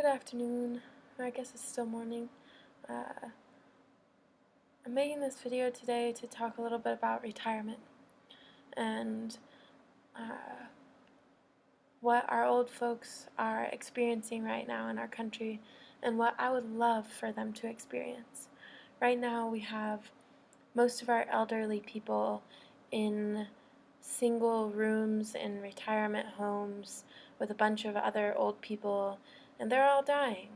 Good afternoon, or I guess it's still morning. Uh, I'm making this video today to talk a little bit about retirement and uh, what our old folks are experiencing right now in our country and what I would love for them to experience. Right now we have most of our elderly people in single rooms in retirement homes with a bunch of other old people, and they're all dying.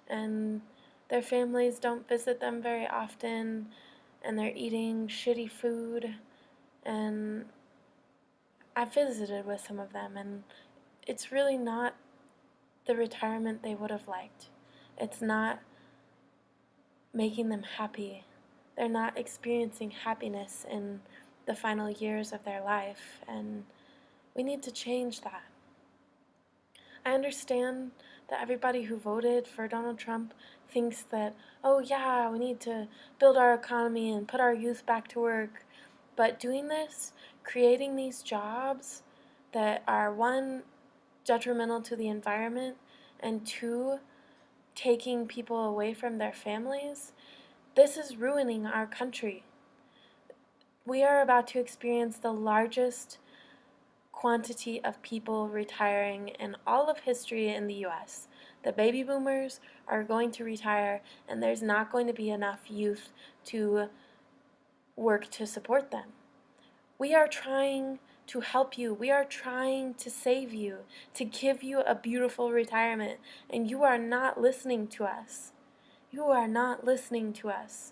And their families don't visit them very often, and they're eating shitty food. And I visited with some of them, and it's really not the retirement they would have liked. It's not making them happy. They're not experiencing happiness in the final years of their life, and we need to change that. I understand that everybody who voted for Donald Trump thinks that, oh yeah, we need to build our economy and put our youth back to work. But doing this, creating these jobs that are, one, detrimental to the environment, and two, taking people away from their families, this is ruining our country. We are about to experience the largest quantity of people retiring in all of history in the US. The baby boomers are going to retire, and there's not going to be enough youth to work to support them. We are trying to help you. We are trying to save you, to give you a beautiful retirement, and you are not listening to us. You are not listening to us.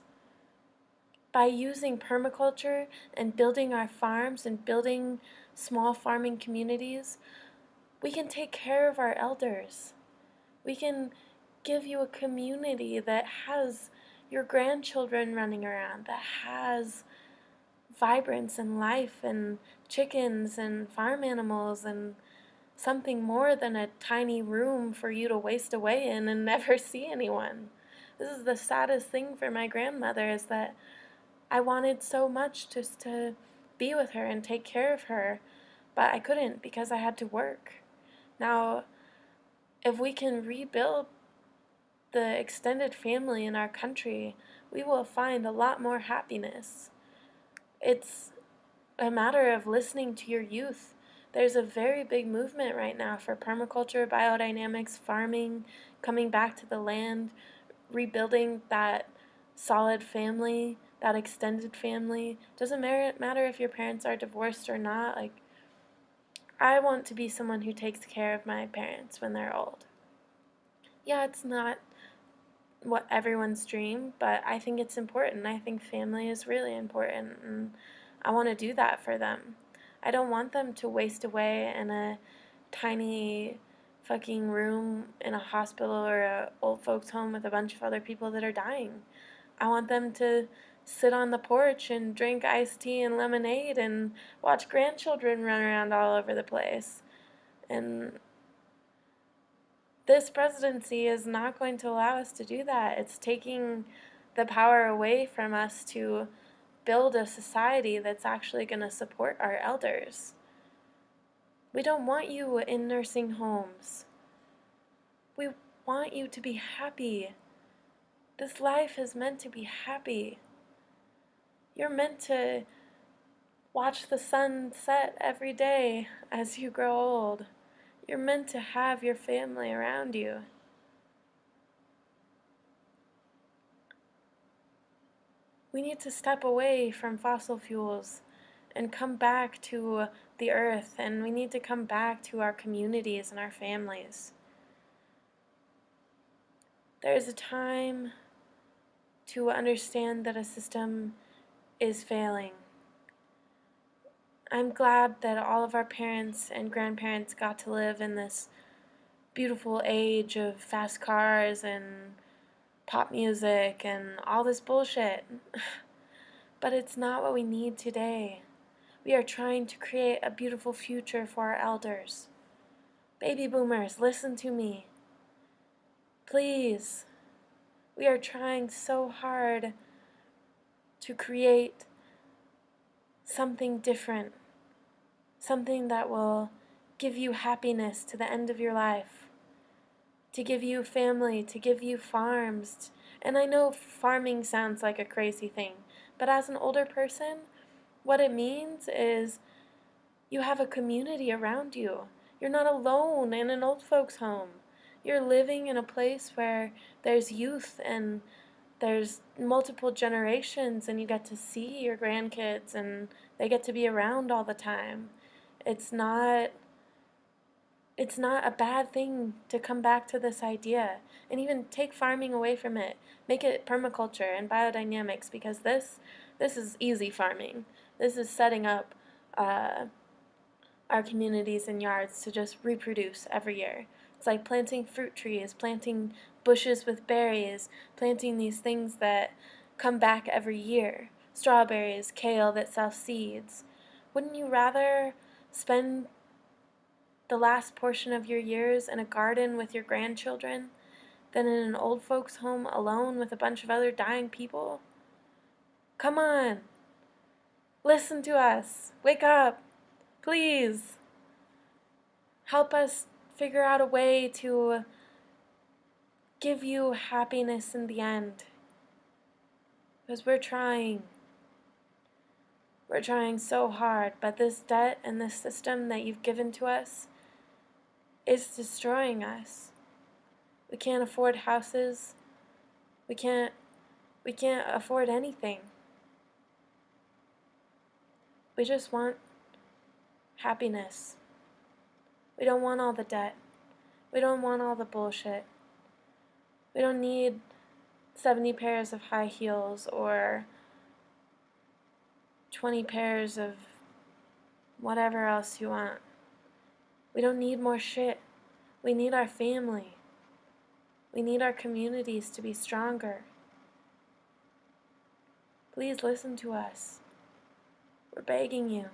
By using permaculture and building our farms and building small farming communities, we can take care of our elders. We can give you a community that has your grandchildren running around, that has vibrance and life and chickens and farm animals and something more than a tiny room for you to waste away in and never see anyone. This is the saddest thing for my grandmother, is that I wanted so much just to be with her and take care of her, but I couldn't because I had to work. Now, if we can rebuild the extended family in our country, we will find a lot more happiness. It's a matter of listening to your youth. There's a very big movement right now for permaculture, biodynamics, farming, coming back to the land, rebuilding that solid family, that extended family. Doesn't matter if your parents are divorced or not. Like, I want to be someone who takes care of my parents when they're old. Yeah, it's not what everyone's dream, but I think it's important. I think family is really important, and I want to do that for them. I don't want them to waste away in a tiny fucking room in a hospital or a old folks home with a bunch of other people that are dying. I want them to sit on the porch and drink iced tea and lemonade and watch grandchildren run around all over the place. And this presidency is not going to allow us to do that. It's taking the power away from us to build a society that's actually going to support our elders. We don't want you in nursing homes. We want you to be happy. This life is meant to be happy. You're meant to watch the sun set every day as you grow old. You're meant to have your family around you. We need to step away from fossil fuels and come back to the earth, and we need to come back to our communities and our families. There is a time to understand that a system is failing. I'm glad that all of our parents and grandparents got to live in this beautiful age of fast cars and pop music and all this bullshit. But it's not what we need today. We are trying to create a beautiful future for our elders. Baby boomers, listen to me. Please. We are trying so hard to create something different. Something that will give you happiness to the end of your life. to give you family, to give you farms. And I know farming sounds like a crazy thing, but as an older person, what it means is you have a community around you. You're not alone in an old folks' home. You're living in a place where there's youth and there's multiple generations, and you get to see your grandkids and they get to be around all the time. It's not it's not a bad thing to come back to this idea and even take farming away from it. Make it permaculture and biodynamics, because this is easy farming. This is setting up our communities and yards to just reproduce every year. It's like planting fruit trees, planting bushes with berries, planting these things that come back every year. Strawberries, kale that self seeds. Wouldn't you rather spend the last portion of your years in a garden with your grandchildren than in an old folks' home alone with a bunch of other dying people? Come on. Listen to us. Wake up. Please. Help us figure out a way to give you happiness in the end. Because we're trying. We're trying so hard, but this debt and this system that you've given to us is destroying us. We can't afford houses. We can't afford anything. We just want happiness. We don't want all the debt. We don't want all the bullshit. We don't need 70 pairs of high heels or 20 pairs of whatever else you want. We don't need more shit. We need our family. We need our communities to be stronger. Please listen to us. We're begging you.